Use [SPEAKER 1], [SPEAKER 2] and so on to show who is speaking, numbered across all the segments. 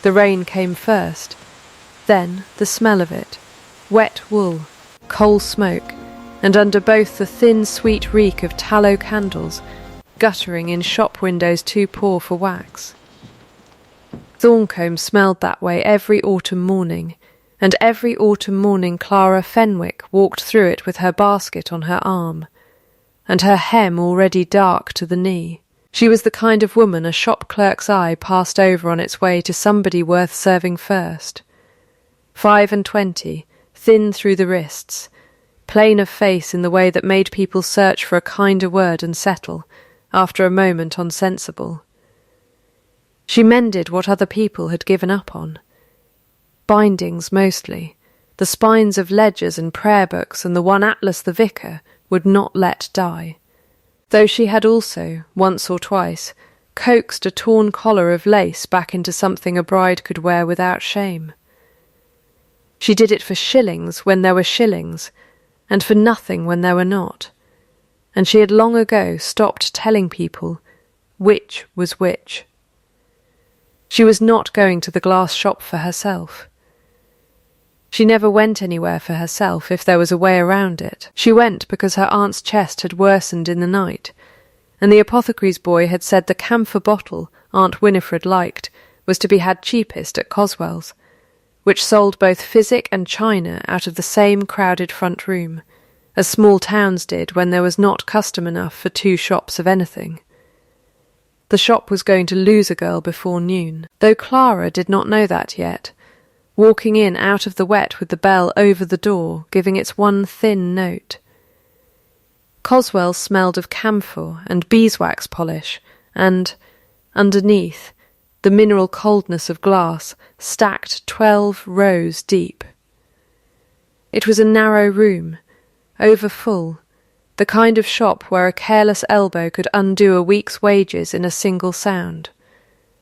[SPEAKER 1] The rain came first, then the smell of it, wet wool, coal smoke, and under both the thin sweet reek of tallow candles guttering in shop windows too poor for wax. Thorncombe smelled that way every autumn morning, and every autumn morning Clara Fenwick walked through it with her basket on her arm, and her hem already dark to the knee. She was the kind of woman a shop clerk's eye passed over on its way to somebody worth serving first. 25, thin through the wrists, plain of face in the way that made people search for a kinder word and settle, after a moment on sensible. She mended what other people had given up on. Bindings mostly, the spines of ledgers and prayer books, and the one Atlas the vicar would not let die. Though she had also, once or twice, coaxed a torn collar of lace back into something a bride could wear without shame. She did it for shillings when there were shillings, and for nothing when there were not, and she had long ago stopped telling people which was which. She was not going to the glass shop for herself. She never went anywhere for herself if there was a way around it. She went because her aunt's chest had worsened in the night, and the apothecary's boy had said the camphor bottle Aunt Winifred liked was to be had cheapest at Coswell's, which sold both physic and china out of the same crowded front room, as small towns did when there was not custom enough for 2 shops of anything. The shop was going to lose a girl before noon, though Clara did not know that yet, walking in out of the wet with the bell over the door giving its one thin note. Coswell smelled of camphor and beeswax polish, and, underneath, the mineral coldness of glass stacked 12 rows deep. It was a narrow room, over full, the kind of shop where a careless elbow could undo a week's wages in a single sound.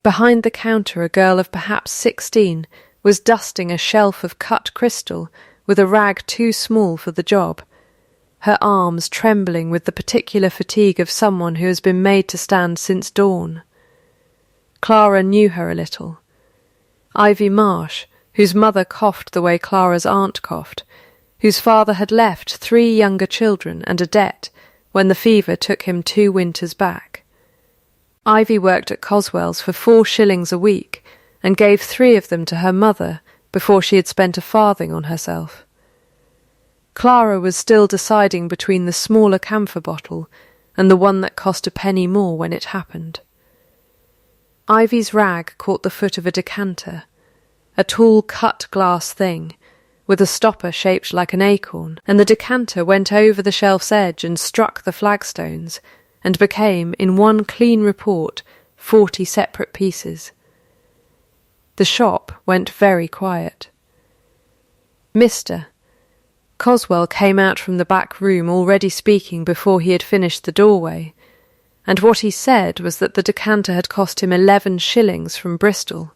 [SPEAKER 1] Behind the counter a girl of perhaps 16 was dusting a shelf of cut crystal with a rag too small for the job, her arms trembling with the particular fatigue of someone who has been made to stand since dawn. Clara knew her a little. Ivy Marsh, whose mother coughed the way Clara's aunt coughed, whose father had left 3 younger children and a debt when the fever took him 2 winters back. Ivy worked at Coswell's for 4 shillings a week, and gave 3 of them to her mother before she had spent a farthing on herself. Clara was still deciding between the smaller camphor bottle and the one that cost a penny more when it happened. Ivy's rag caught the foot of a decanter, a tall cut glass thing, with a stopper shaped like an acorn, and the decanter went over the shelf's edge and struck the flagstones, and became, in one clean report, 40 separate pieces. The shop went very quiet. Coswell came out from the back room already speaking before he had finished the doorway, and what he said was that the decanter had cost him 11 shillings from Bristol,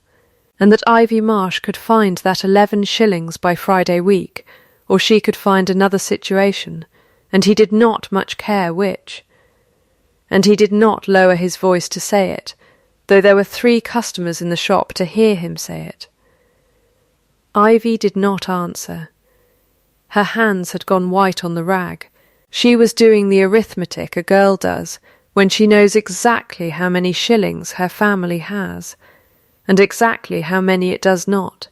[SPEAKER 1] and that Ivy Marsh could find that 11 shillings by Friday week, or she could find another situation, and he did not much care which. And he did not lower his voice to say it, though there were 3 customers in the shop to hear him say it. Ivy did not answer. Her hands had gone white on the rag. She was doing the arithmetic a girl does when she knows exactly how many shillings her family has, and exactly how many it does not,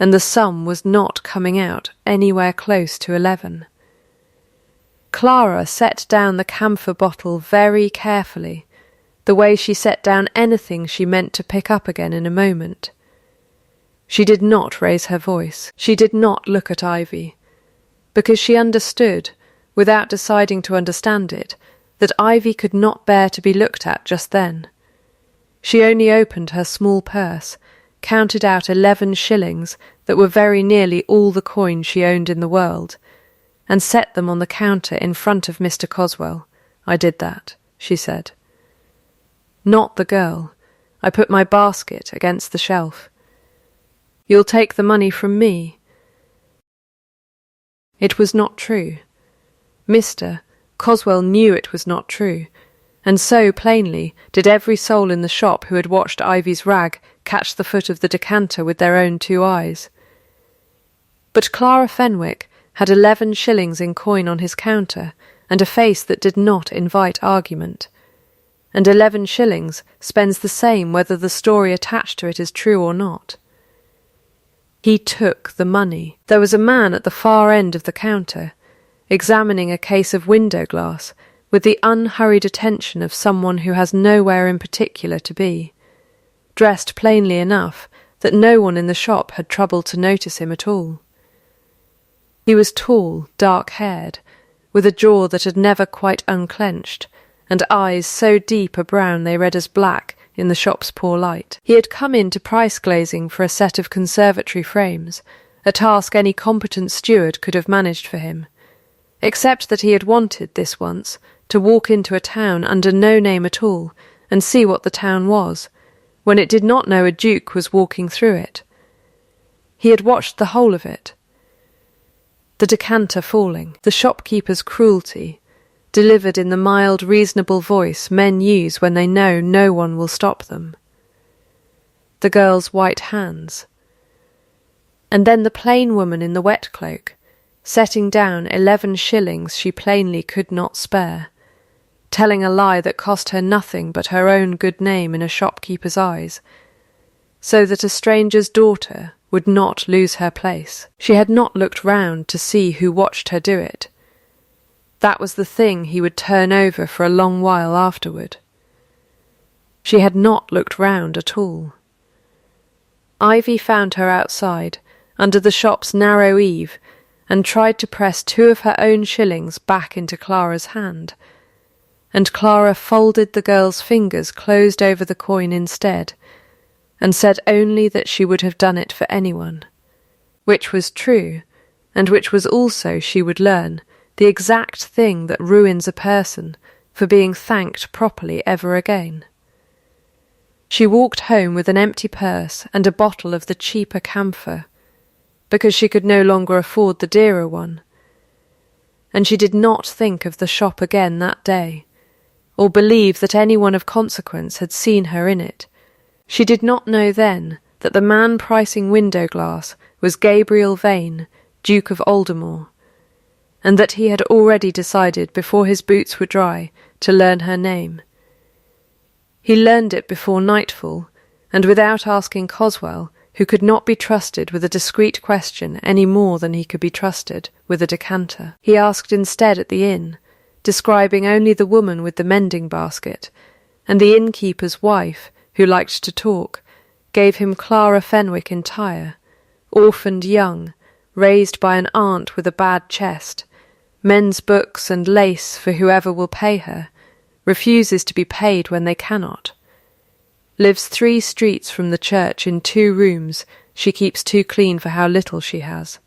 [SPEAKER 1] and the sum was not coming out anywhere close to 11. Clara set down the camphor bottle very carefully, the way she set down anything she meant to pick up again in a moment. She did not raise her voice. She did not look at Ivy, because she understood, without deciding to understand it, that Ivy could not bear to be looked at just then. She only opened her small purse, counted out 11 shillings that were very nearly all the coin she owned in the world, and set them on the counter in front of Mr. Coswell. "I did that," she said. "Not the girl. I put my basket against the shelf. You'll take the money from me." It was not true. Mr. Coswell knew it was not true, and so plainly did every soul in the shop who had watched Ivy's rag catch the foot of the decanter with their own 2 eyes. But Clara Fenwick had 11 shillings in coin on his counter, and a face that did not invite argument. And 11 shillings spends the same whether the story attached to it is true or not. He took the money. There was a man at the far end of the counter, examining a case of window glass with the unhurried attention of someone who has nowhere in particular to be, dressed plainly enough that no one in the shop had troubled to notice him at all. He was tall, dark-haired, with a jaw that had never quite unclenched, and eyes so deep a brown they read as black in the shop's poor light. He had come in to price glazing for a set of conservatory frames, a task any competent steward could have managed for him, except that he had wanted, this once, to walk into a town under no name at all and see what the town was, when it did not know a duke was walking through it. He had watched the whole of it. The decanter falling, the shopkeeper's cruelty, delivered in the mild, reasonable voice men use when they know no one will stop them. The girl's white hands. And then the plain woman in the wet cloak, setting down 11 shillings she plainly could not spare, telling a lie that cost her nothing but her own good name in a shopkeeper's eyes, so that a stranger's daughter would not lose her place. She had not looked round to see who watched her do it. That was the thing he would turn over for a long while afterward. She had not looked round at all. Ivy found her outside, under the shop's narrow eave, and tried to press 2 of her own shillings back into Clara's hand, and Clara folded the girl's fingers closed over the coin instead, and said only that she would have done it for anyone, which was true, and which was also, she would learn, the exact thing that ruins a person for being thanked properly ever again. She walked home with an empty purse and a bottle of the cheaper camphor, because she could no longer afford the dearer one, and she did not think of the shop again that day, or believe that anyone of consequence had seen her in it. She did not know then that the man pricing window glass was Gabriel Vane, Duke of Alderore, and that he had already decided before his boots were dry to learn her name. He learned it before nightfall, and without asking Coswell, who could not be trusted with a discreet question any more than he could be trusted with a decanter. He asked instead at the inn, describing only the woman with the mending basket, and the innkeeper's wife, who liked to talk, gave him Clara Fenwick entire, orphaned young, raised by an aunt with a bad chest, men's books and lace for whoever will pay her, refuses to be paid when they cannot, lives 3 streets from the church in 2 rooms she keeps too clean for how little she has.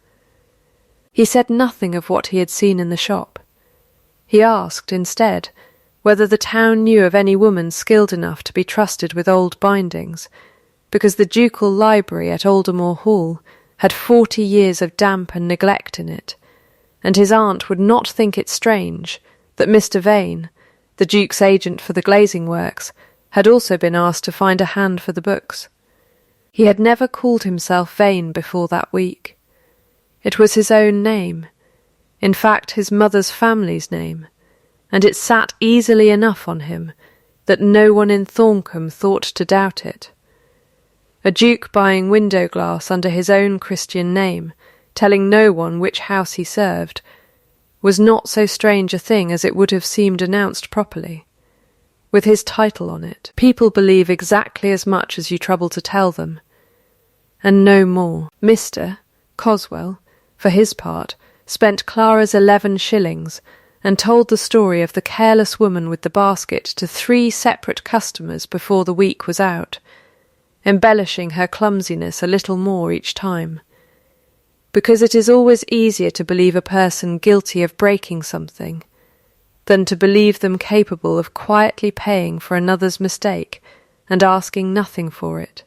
[SPEAKER 1] He said nothing of what he had seen in the shop. He asked, instead, whether the town knew of any woman skilled enough to be trusted with old bindings, because the ducal library at Alderore Hall had 40 years of damp and neglect in it, and his aunt would not think it strange that Mr. Vane, the Duke's agent for the glazing works, had also been asked to find a hand for the books. He had never called himself Vane before that week. It was his own name, in fact his mother's family's name, and it sat easily enough on him that no one in Thorncombe thought to doubt it. A duke buying window glass under his own Christian name, telling no one which house he served, was not so strange a thing as it would have seemed announced properly. With his title on it, people believe exactly as much as you trouble to tell them, and no more. Mr. Coswell, for his part, spent Clara's 11 shillings, and told the story of the careless woman with the basket to 3 separate customers before the week was out, embellishing her clumsiness a little more each time, because it is always easier to believe a person guilty of breaking something than to believe them capable of quietly paying for another's mistake and asking nothing for it.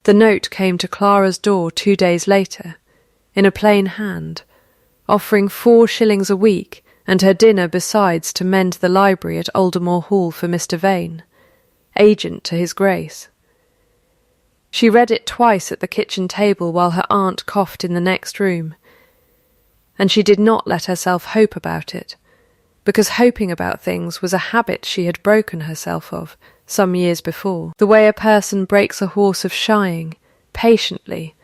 [SPEAKER 1] The note came to Clara's door 2 days later, in a plain hand, offering 4 shillings a week and her dinner besides to mend the library at Alderore Hall for Mr. Vane, agent to his grace. She read it twice at the kitchen table while her aunt coughed in the next room, and she did not let herself hope about it, because hoping about things was a habit she had broken herself of some years before, the way a person breaks a horse of shying, patiently,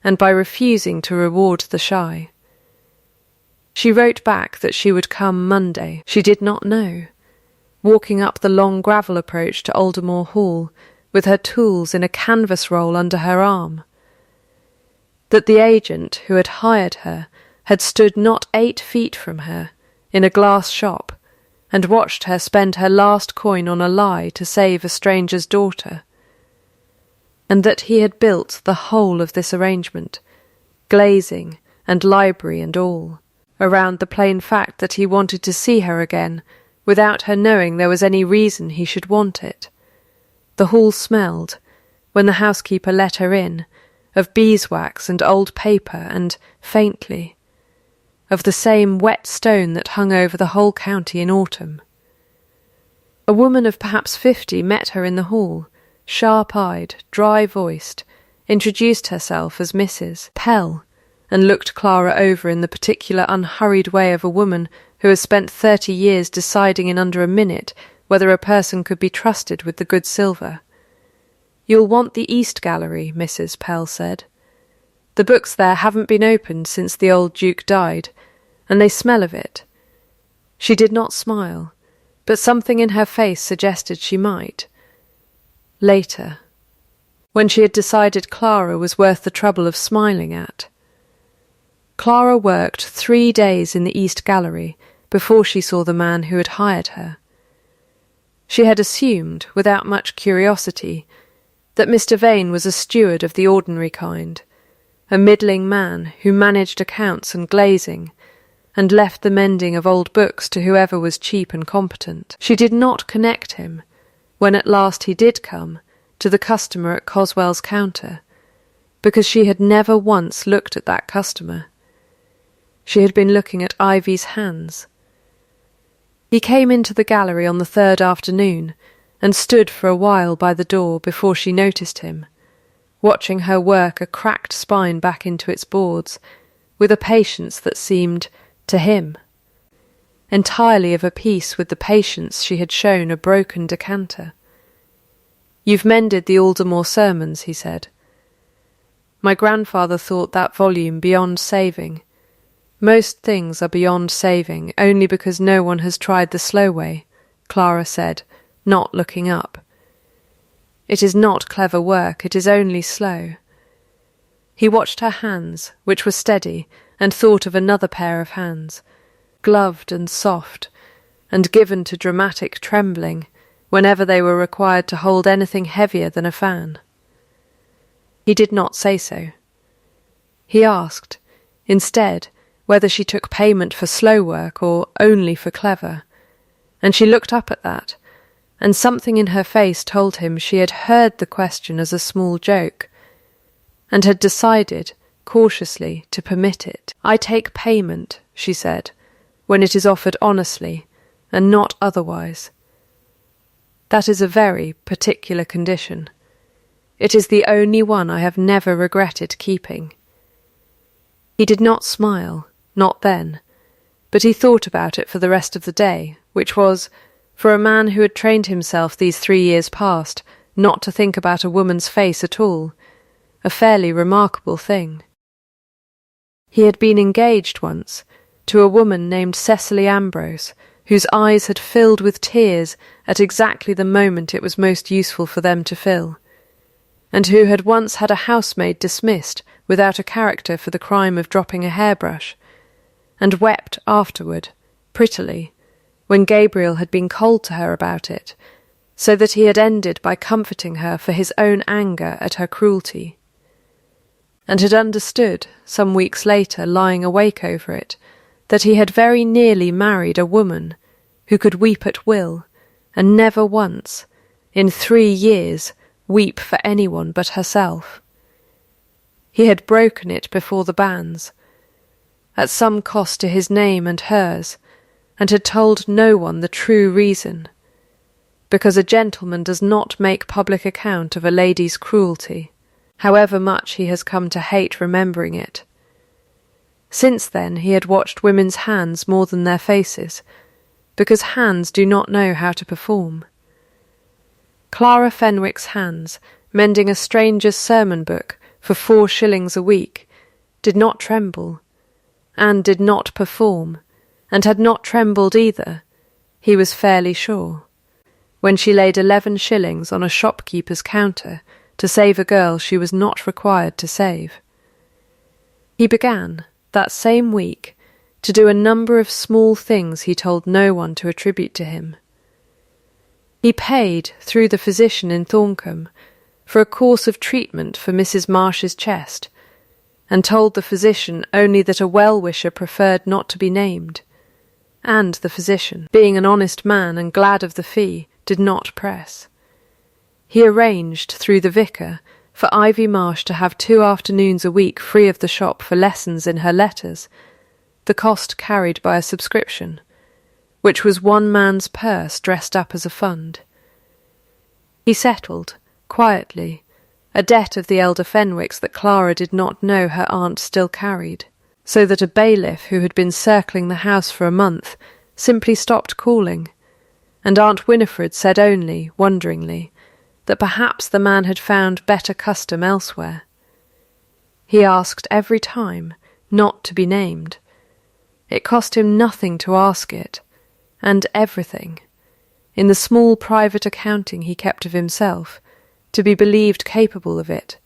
[SPEAKER 1] and by refusing to reward the shy. She wrote back that she would come Monday. She did not know, walking up the long gravel approach to Alderore Hall with her tools in a canvas roll under her arm, that the agent who had hired her had stood not 8 feet from her in a glass shop and watched her spend her last coin on a lie to save a stranger's daughter, and that he had built the whole of this arrangement, glazing and library and all, around the plain fact that he wanted to see her again without her knowing there was any reason he should want it. The hall smelled, when the housekeeper let her in, of beeswax and old paper and, faintly, of the same wet stone that hung over the whole county in autumn. A woman of perhaps 50 met her in the hall, sharp-eyed, dry-voiced, introduced herself as Mrs. Pell, and looked Clara over in the particular unhurried way of a woman who has spent 30 years deciding in under a minute whether a person could be trusted with the good silver. "You'll want the East Gallery," Mrs. Pell said. "The books there haven't been opened since the old Duke died, and they smell of it." She did not smile, but something in her face suggested she might. Later, when she had decided Clara was worth the trouble of smiling at. Clara worked 3 days in the East Gallery before she saw the man who had hired her. She had assumed, without much curiosity, that Mr. Vane was a steward of the ordinary kind, a middling man who managed accounts and glazing, and left the mending of old books to whoever was cheap and competent. She did not connect him, when at last he did come, to the customer at Coswell's counter, because she had never once looked at that customer. She had been looking at Ivy's hands. He came into the gallery on the 3rd afternoon, and stood for a while by the door before she noticed him, watching her work a cracked spine back into its boards, with a patience that seemed, to him, entirely of a piece with the patience she had shown a broken decanter. "You've mended the Alderore sermons," he said. "My grandfather thought that volume beyond saving. Most things are beyond saving, only because no one has tried the slow way," Clara said, not looking up. "It is not clever work, it is only slow." He watched her hands, which were steady, and thought of another pair of hands, gloved and soft, and given to dramatic trembling whenever they were required to hold anything heavier than a fan. He did not say so. He asked, instead, whether she took payment for slow work or only for clever, and she looked up at that, and something in her face told him she had heard the question as a small joke, and had decided, cautiously, to permit it. "I take payment," she said, "when it is offered honestly, and not otherwise. That is a very particular condition. It is the only one I have never regretted keeping." He did not smile, not then, but he thought about it for the rest of the day, which was, for a man who had trained himself these 3 years past not to think about a woman's face at all, a fairly remarkable thing. He had been engaged once to a woman named Cecily Ambrose, whose eyes had filled with tears at exactly the moment it was most useful for them to fill, and who had once had a housemaid dismissed without a character for the crime of dropping a hairbrush, and wept afterward, prettily, when Gabriel had been cold to her about it, so that he had ended by comforting her for his own anger at her cruelty, and had understood, some weeks later, lying awake over it, that he had very nearly married a woman who could weep at will, and never once, in 3 years, weep for anyone but herself. He had broken it before the banns, at some cost to his name and hers, and had told no one the true reason. because a gentleman does not make public account of a lady's cruelty, however much he has come to hate remembering it. Since then he had watched women's hands more than their faces, because hands do not know how to perform. Clara Fenwick's hands, mending a stranger's sermon book for 4 shillings a week, did not tremble, and did not perform, and had not trembled either, he was fairly sure, when she laid 11 shillings on a shopkeeper's counter to save a girl she was not required to save. He began, that same week, to do a number of small things he told no one to attribute to him. He paid, through the physician in Thorncombe, for a course of treatment for Mrs. Marsh's chest, and told the physician only that a well-wisher preferred not to be named, and the physician, being an honest man and glad of the fee, did not press. He arranged, through the vicar, for Ivy Marsh to have 2 afternoons a week free of the shop for lessons in her letters, the cost carried by a subscription, which was one man's purse dressed up as a fund. He settled, quietly, a debt of the elder Fenwicks that Clara did not know her aunt still carried, so that a bailiff who had been circling the house for a month simply stopped calling, and Aunt Winifred said only, wonderingly, that perhaps the man had found better custom elsewhere. He asked every time not to be named. It cost him nothing to ask it, and everything, in the small private accounting he kept of himself, to be believed capable of it.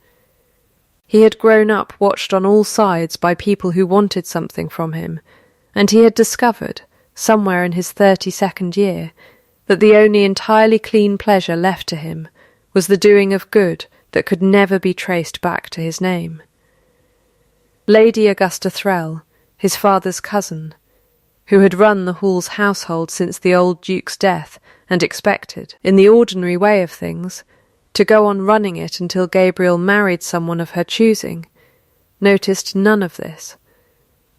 [SPEAKER 1] He had grown up watched on all sides by people who wanted something from him, and he had discovered, somewhere in his 32nd year, that the only entirely clean pleasure left to him was the doing of good that could never be traced back to his name. Lady Augusta Threll, his father's cousin, who had run the Hall's household since the old Duke's death and expected, in the ordinary way of things, to go on running it until Gabriel married someone of her choosing, noticed none of this,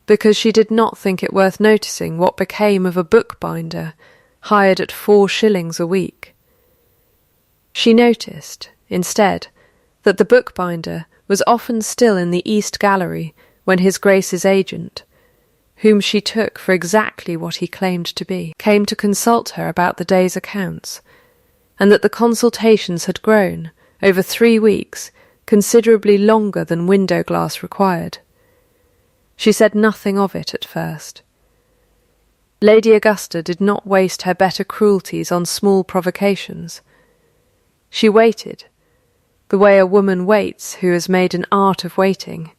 [SPEAKER 1] because she did not think it worth noticing what became of a bookbinder hired at 4 shillings a week. She noticed, instead, that the bookbinder was often still in the East Gallery when his Grace's agent, whom she took for exactly what he claimed to be, came to consult her about the day's accounts, and that the consultations had grown, over 3 weeks, considerably longer than window glass required. She said nothing of it at first. Lady Augusta did not waste her better cruelties on small provocations. She waited, the way a woman waits who has made an art of waiting,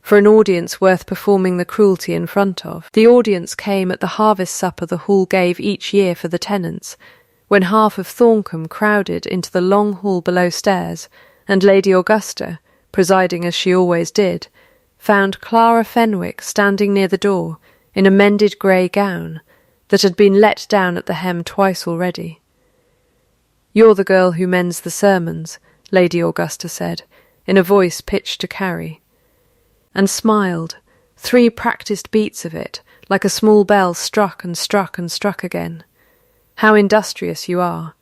[SPEAKER 1] for an audience worth performing the cruelty in front of. The audience came at the harvest supper the Hall gave each year for the tenants, when half of Thorncombe crowded into the long hall below stairs, and Lady Augusta, presiding as she always did, found Clara Fenwick standing near the door in a mended grey gown that had been let down at the hem twice already. "You're the girl who mends the sermons," Lady Augusta said, in a voice pitched to carry, and smiled, 3 practised beats of it, like a small bell struck and struck and struck again. "How industrious you are,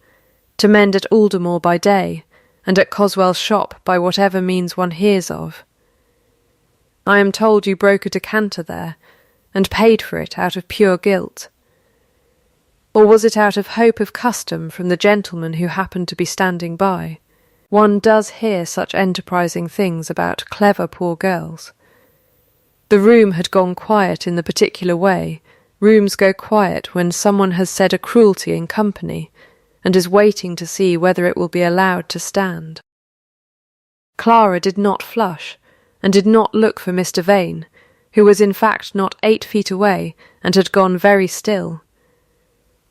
[SPEAKER 1] to mend at Alderore by day, and at Coswell's shop by whatever means one hears of. I am told you broke a decanter there, and paid for it out of pure guilt. Or was it out of hope of custom from the gentleman who happened to be standing by? One does hear such enterprising things about clever poor girls. The room had gone quiet in the particular way rooms go quiet when someone has said a cruelty in company, and is waiting to see whether it will be allowed to stand. Clara did not flush, and did not look for Mr. Vane, who was in fact not 8 feet away, and had gone very still.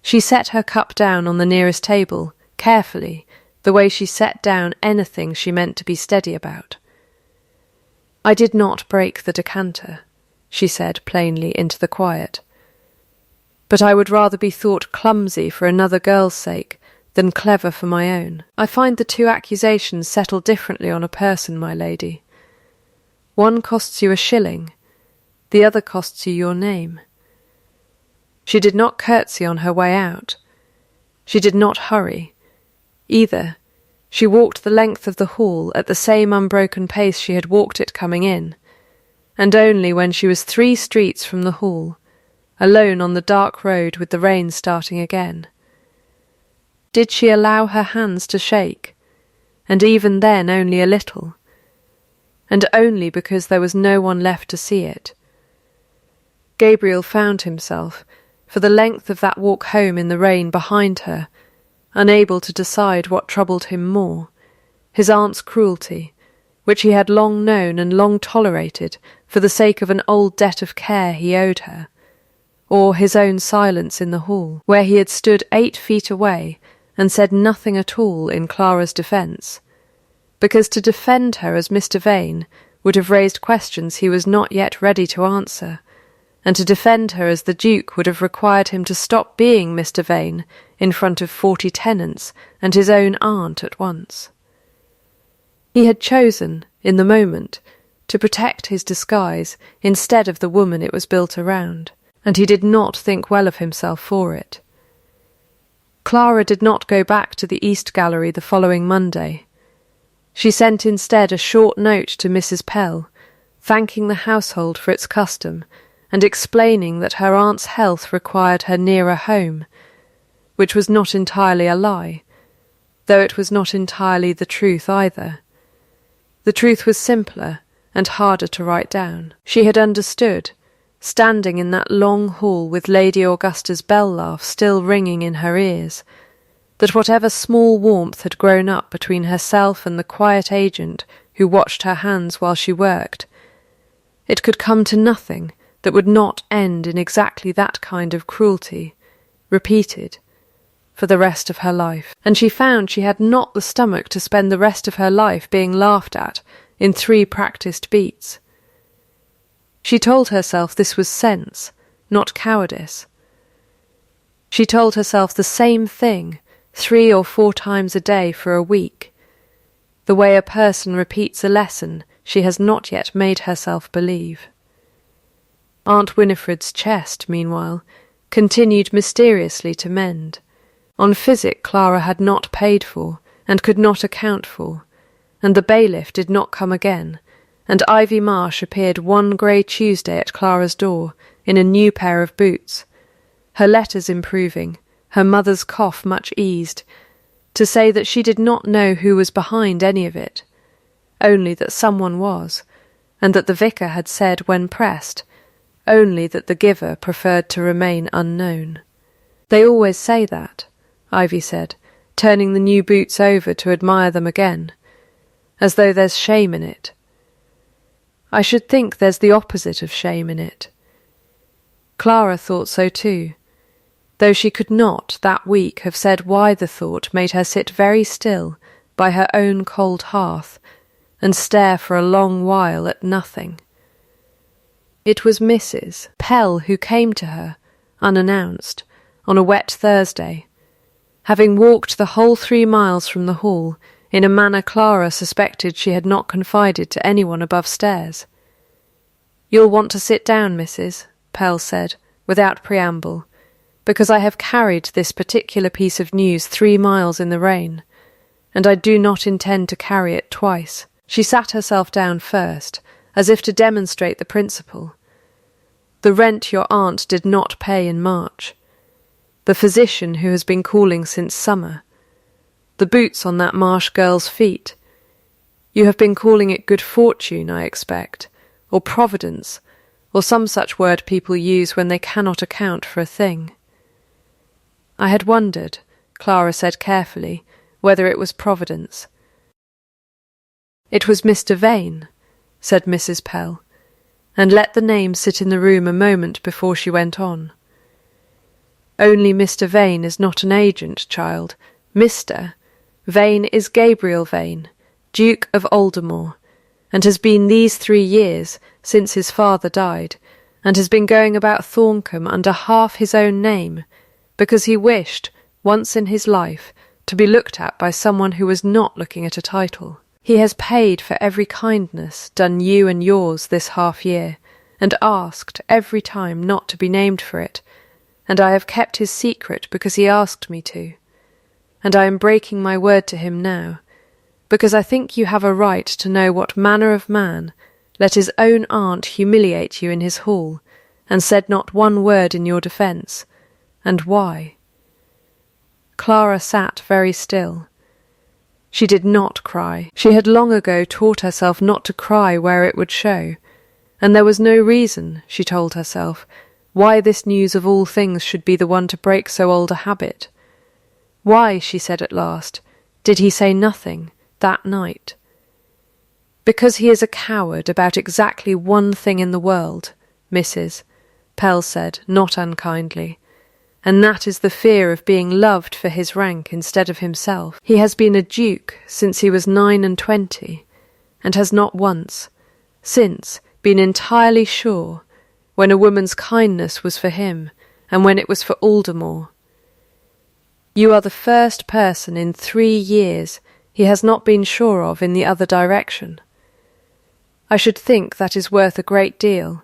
[SPEAKER 1] She set her cup down on the nearest table, carefully, the way she set down anything she meant to be steady about. "I did not break the decanter," she said plainly into the quiet. "But I would rather be thought clumsy for another girl's sake than clever for my own. I find the 2 accusations settle differently on a person, my lady. One costs you 1 shilling, the other costs you your name." She did not curtsy on her way out. She did not hurry, either. She walked the length of the hall at the same unbroken pace she had walked it coming in, and only when she was 3 streets from the hall, alone on the dark road with the rain starting again, did she allow her hands to shake, and even then only a little, and only because there was no one left to see it. Gabriel found himself, for the length of that walk home in the rain behind her, unable to decide what troubled him more, his aunt's cruelty, which he had long known and long tolerated for the sake of an old debt of care he owed her, or his own silence in the hall, where he had stood 8 feet away and said nothing at all in Clara's defence, because to defend her as Mr. Vane would have raised questions he was not yet ready to answer, and to defend her as the Duke would have required him to stop being Mr. Vane in front of 40 tenants and his own aunt at once. He had chosen, in the moment, to protect his disguise instead of the woman it was built around, and he did not think well of himself for it. Clara did not go back to the East Gallery the following Monday. She sent instead a short note to Mrs. Pell, thanking the household for its custom, and explaining that her aunt's health required her nearer home, which was not entirely a lie, though it was not entirely the truth either. The truth was simpler and harder to write down. She had understood, standing in that long hall with Lady Augusta's bell laugh still ringing in her ears, that whatever small warmth had grown up between herself and the quiet agent who watched her hands while she worked, it could come to nothing that would not end in exactly that kind of cruelty, repeated, for the rest of her life. And she found she had not the stomach to spend the rest of her life being laughed at in 3 practised beats. She told herself this was sense, not cowardice. She told herself the same thing 3 or 4 times a day for a week, the way a person repeats a lesson she has not yet made herself believe. Aunt Winifred's chest, meanwhile, continued mysteriously to mend. On physic Clara had not paid for, and could not account for, and the bailiff did not come again, and Ivy Marsh appeared one grey Tuesday at Clara's door in a new pair of boots, her letters improving, her mother's cough much eased, to say that she did not know who was behind any of it, only that someone was, and that the vicar had said when pressed, only that the giver preferred to remain unknown. They always say that, Ivy said, turning the new boots over to admire them again, as though there's shame in it. I should think there's the opposite of shame in it. Clara thought so too, though she could not that week have said why the thought made her sit very still by her own cold hearth and stare for a long while at nothing. It was Mrs. Pell who came to her, unannounced, on a wet Thursday, having walked the whole 3 miles from the hall in a manner Clara suspected she had not confided to anyone above stairs. "You'll want to sit down, Mrs.," Pell said, without preamble, "because I have carried this particular piece of news 3 miles in the rain, and I do not intend to carry it twice." She sat herself down first, as if to demonstrate the principle. The rent your aunt did not pay in March, the physician who has been calling since summer, the boots on that Marsh girl's feet. You have been calling it good fortune, I expect, or providence, or some such word people use when they cannot account for a thing. I had wondered, Clara said carefully, whether it was providence. It was Mr. Vane, said Mrs. Pell, and let the name sit in the room a moment before she went on. Only Mr. Vane is not an agent, child. Mr. Vane is Gabriel Vane, Duke of Alderore, and has been these 3 years since his father died, and has been going about Thorncombe under half his own name, because he wished, once in his life, to be looked at by someone who was not looking at a title. He has paid for every kindness done you and yours this half-year, and asked every time not to be named for it, and I have kept his secret because he asked me to. and I am breaking my word to him now, because I think you have a right to know what manner of man let his own aunt humiliate you in his hall, and said not one word in your defence, and why." Clara sat very still. She did not cry. She had long ago taught herself not to cry where it would show, and there was no reason, she told herself, why this news of all things should be the one to break so old a habit. Why, she said at last, did he say nothing that night? "Because he is a coward about exactly one thing in the world, Mrs. Pell said, not unkindly, and that is the fear of being loved for his rank instead of himself. He has been a duke since he was 29, and has not once, since, been entirely sure when a woman's kindness was for him, and when it was for Alderore. You are the first person in 3 years he has not been sure of in the other direction. I should think that is worth a great deal,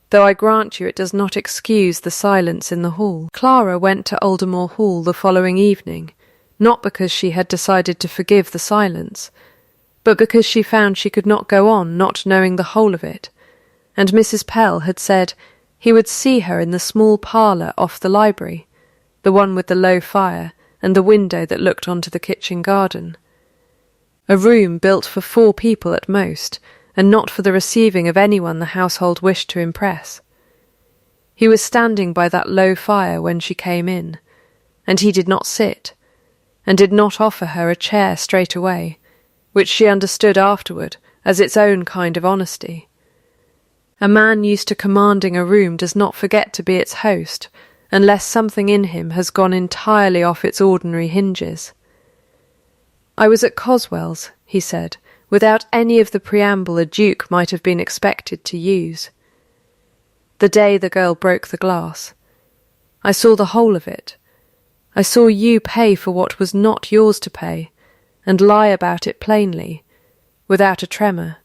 [SPEAKER 1] though I grant you it does not excuse the silence in the hall." Clara went to Alderore Hall the following evening, not because she had decided to forgive the silence, but because she found she could not go on not knowing the whole of it, and Mrs. Pell had said he would see her in the small parlour off the library, the one with the low fire and the window that looked onto the kitchen garden. A room built for 4 people at most, and not for the receiving of anyone the household wished to impress. He was standing by that low fire when she came in, and he did not sit, and did not offer her a chair straight away, which she understood afterward as its own kind of honesty. A man used to commanding a room does not forget to be its host, unless something in him has gone entirely off its ordinary hinges. "I was at Coswell's," he said, without any of the preamble a duke might have been expected to use. "The day the girl broke the glass. I saw the whole of it. I saw you pay for what was not yours to pay, and lie about it plainly, without a tremor,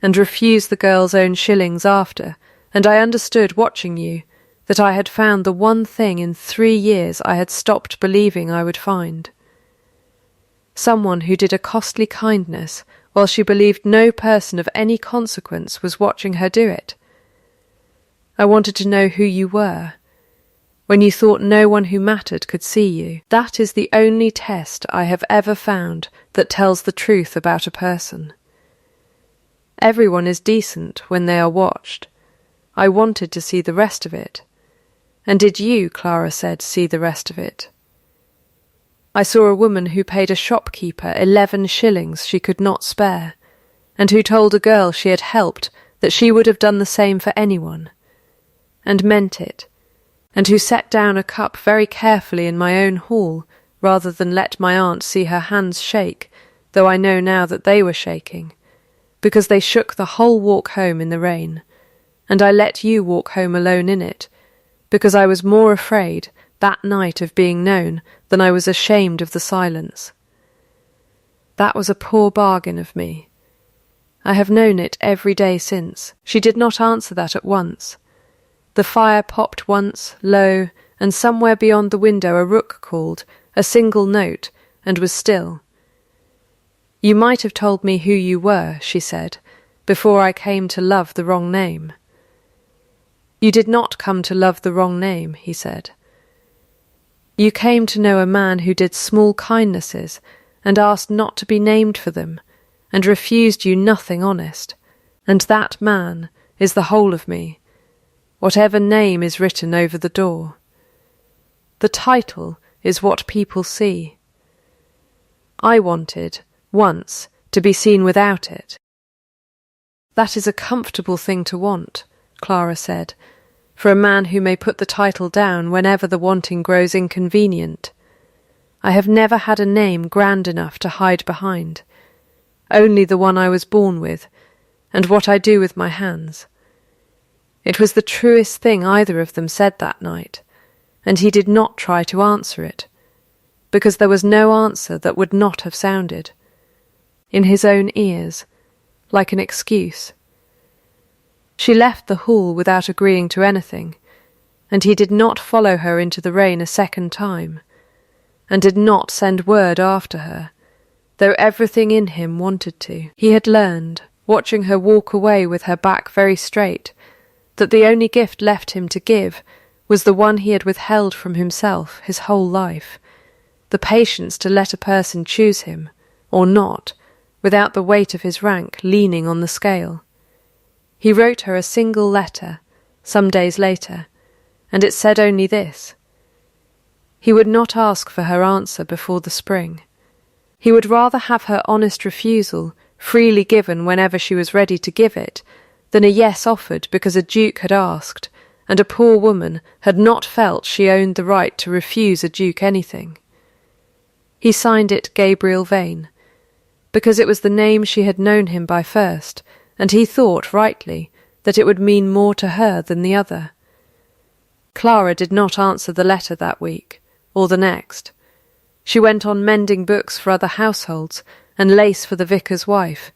[SPEAKER 1] and refuse the girl's own shillings after, and I understood, watching you, that I had found the one thing in 3 years I had stopped believing I would find. Someone who did a costly kindness while she believed no person of any consequence was watching her do it. I wanted to know who you were, when you thought no one who mattered could see you. That is the only test I have ever found that tells the truth about a person. Everyone is decent when they are watched. I wanted to see the rest of it. And did you, Clara said, see the rest of it? I saw a woman who paid a shopkeeper 11 shillings she could not spare, and who told a girl she had helped that she would have done the same for anyone, and meant it, and who set down a cup very carefully in my own hall rather than let my aunt see her hands shake, though I know now that they were shaking, because they shook the whole walk home in the rain, and I let you walk home alone in it, because I was more afraid that night of being known than I was ashamed of the silence. That was a poor bargain of me. I have known it every day since. She did not answer that at once. The fire popped once, low, and somewhere beyond the window a rook called, a single note, and was still. You might have told me who you were, she said, before I came to love the wrong name. You did not come to love the wrong name, he said. You came to know a man who did small kindnesses, and asked not to be named for them, and refused you nothing honest, and that man is the whole of me, whatever name is written over the door. The title is what people see. I wanted, once, to be seen without it. That is a comfortable thing to want, Clara said, for a man who may put the title down whenever the wanting grows inconvenient. I have never had a name grand enough to hide behind, only the one I was born with, and what I do with my hands. It was the truest thing either of them said that night, and he did not try to answer it, because there was no answer that would not have sounded, in his own ears, like an excuse. She left the hall without agreeing to anything, and he did not follow her into the rain a second time, and did not send word after her, though everything in him wanted to. He had learned, watching her walk away with her back very straight, that the only gift left him to give was the one he had withheld from himself his whole life, the patience to let a person choose him, or not, without the weight of his rank leaning on the scale. He wrote her a single letter, some days later, and it said only this: he would not ask for her answer before the spring. He would rather have her honest refusal freely given whenever she was ready to give it, than a yes offered because a duke had asked, and a poor woman had not felt she owned the right to refuse a duke anything. He signed it Gabriel Vane, because it was the name she had known him by first, and he thought, rightly, that it would mean more to her than the other. Clara did not answer the letter that week, or the next. She went on mending books for other households, and lace for the vicar's wife,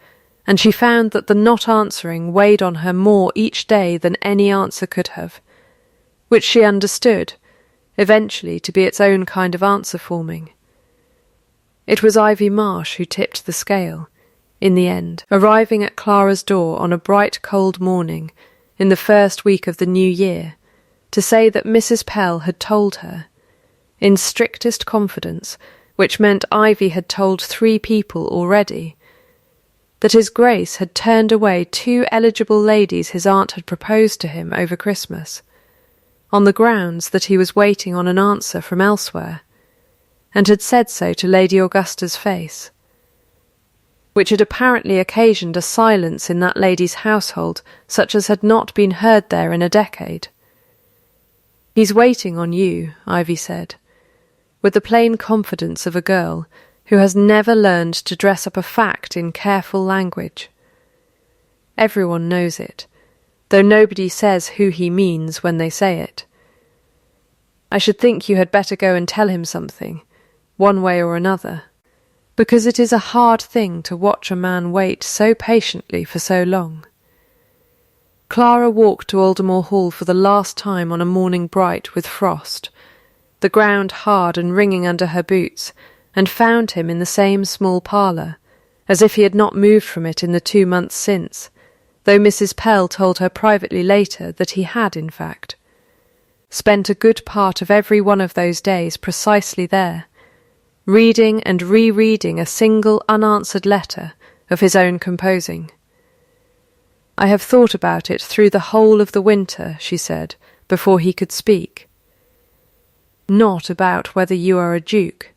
[SPEAKER 1] and she found that the not answering weighed on her more each day than any answer could have, which she understood, eventually to be its own kind of answer-forming. It was Ivy Marsh who tipped the scale, in the end, arriving at Clara's door on a bright cold morning in the first week of the new year, to say that Mrs. Pell had told her, in strictest confidence, which meant Ivy had told 3 people already, that His Grace had turned away 2 eligible ladies his aunt had proposed to him over Christmas, on the grounds that he was waiting on an answer from elsewhere, and had said so to Lady Augusta's face, which had apparently occasioned a silence in that lady's household such as had not been heard there in a decade. "He's waiting on you," Ivy said, with the plain confidence of a girl who has never learned to dress up a fact in careful language. Everyone knows it, though nobody says who he means when they say it. "I should think you had better go and tell him something, one way or another, because it is a hard thing to watch a man wait so patiently for so long." Clara walked to Alderore Hall for the last time on a morning bright with frost, the ground hard and ringing under her boots, and found him in the same small parlour, as if he had not moved from it in the 2 months since, though Mrs. Pell told her privately later that he had, in fact, spent a good part of every one of those days precisely there, reading and rereading a single unanswered letter of his own composing. "I have thought about it through the whole of the winter," she said, before he could speak. "Not about whether you are a duke,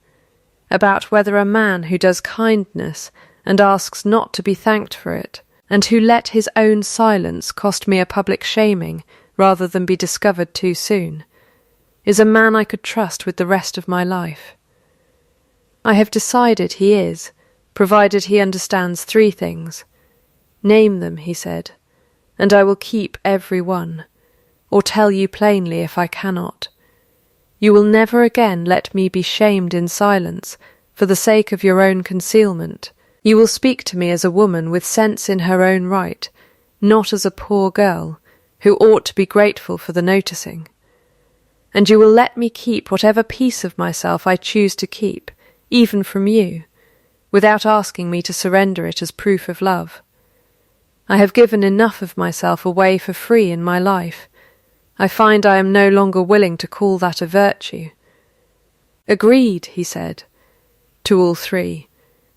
[SPEAKER 1] about whether a man who does kindness and asks not to be thanked for it, and who let his own silence cost me a public shaming rather than be discovered too soon, is a man I could trust with the rest of my life. I have decided he is, provided he understands 3 things. Name them," he said, "and I will keep every one, or tell you plainly if I cannot. You will never again let me be shamed in silence for the sake of your own concealment. You will speak to me as a woman with sense in her own right, not as a poor girl who ought to be grateful for the noticing. And you will let me keep whatever piece of myself I choose to keep, even from you, without asking me to surrender it as proof of love. I have given enough of myself away for free in my life. I find I am no longer willing to call that a virtue." "Agreed," he said, to all 3,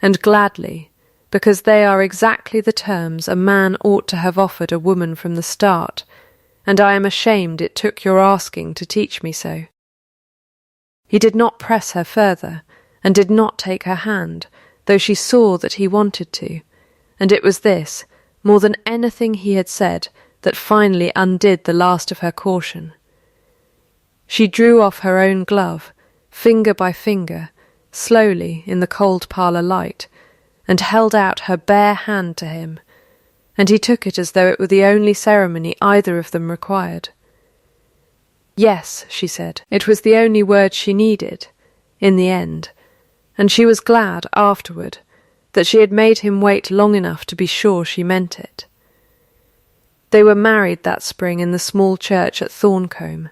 [SPEAKER 1] and gladly, because they are exactly the terms a man ought to have offered a woman from the start, and I am ashamed it took your asking to teach me so." He did not press her further, and did not take her hand, though she saw that he wanted to, and it was this, more than anything he had said, that finally undid the last of her caution. She drew off her own glove, finger by finger, slowly in the cold parlour light, and held out her bare hand to him, and he took it as though it were the only ceremony either of them required. "Yes," she said, it was the only word she needed, in the end, and she was glad, afterward, that she had made him wait long enough to be sure she meant it. They were married that spring in the small church at Thorncombe,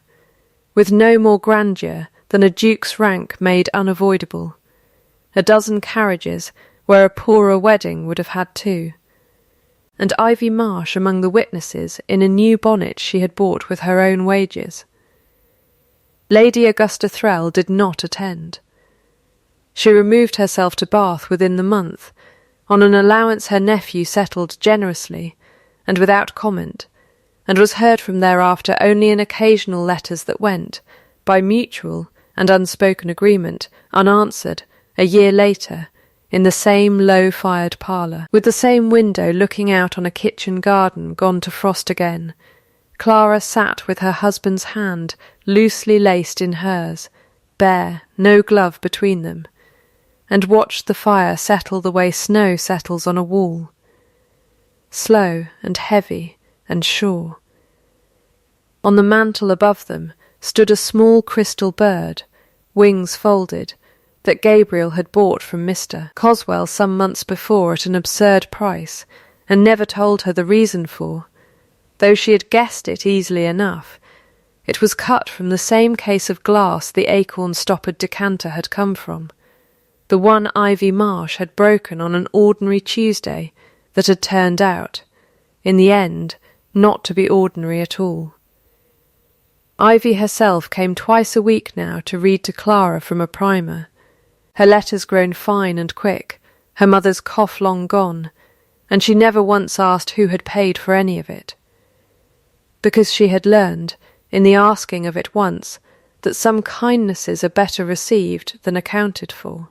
[SPEAKER 1] with no more grandeur than a duke's rank made unavoidable. A dozen carriages, where a poorer wedding would have had two. And Ivy Marsh among the witnesses in a new bonnet she had bought with her own wages. Lady Augusta Threll did not attend. She removed herself to Bath within the month, on an allowance her nephew settled generously, and without comment, and was heard from thereafter only in occasional letters that went, by mutual and unspoken agreement, unanswered, a year later, in the same low-fired parlour, with the same window looking out on a kitchen garden gone to frost again. Clara sat with her husband's hand loosely laced in hers, bare, no glove between them, and watched the fire settle the way snow settles on a wall, slow and heavy and sure. On the mantel above them stood a small crystal bird, wings folded, that Gabriel had bought from Mr. Coswell some months before at an absurd price, and never told her the reason for, though she had guessed it easily enough. It was cut from the same case of glass the acorn-stoppered decanter had come from, the one Ivy Marsh had broken on an ordinary Tuesday that had turned out, in the end, not to be ordinary at all. Ivy herself came twice a week now to read to Clara from a primer, her letters grown fine and quick, her mother's cough long gone, and she never once asked who had paid for any of it. Because she had learned, in the asking of it once, that some kindnesses are better received than accounted for.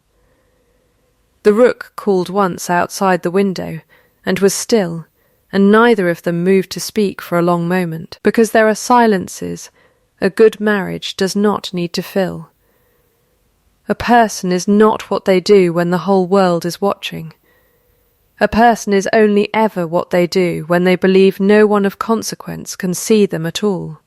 [SPEAKER 1] The rook called once outside the window, and was still, and neither of them moved to speak for a long moment, because there are silences a good marriage does not need to fill. A person is not what they do when the whole world is watching. A person is only ever what they do when they believe no one of consequence can see them at all.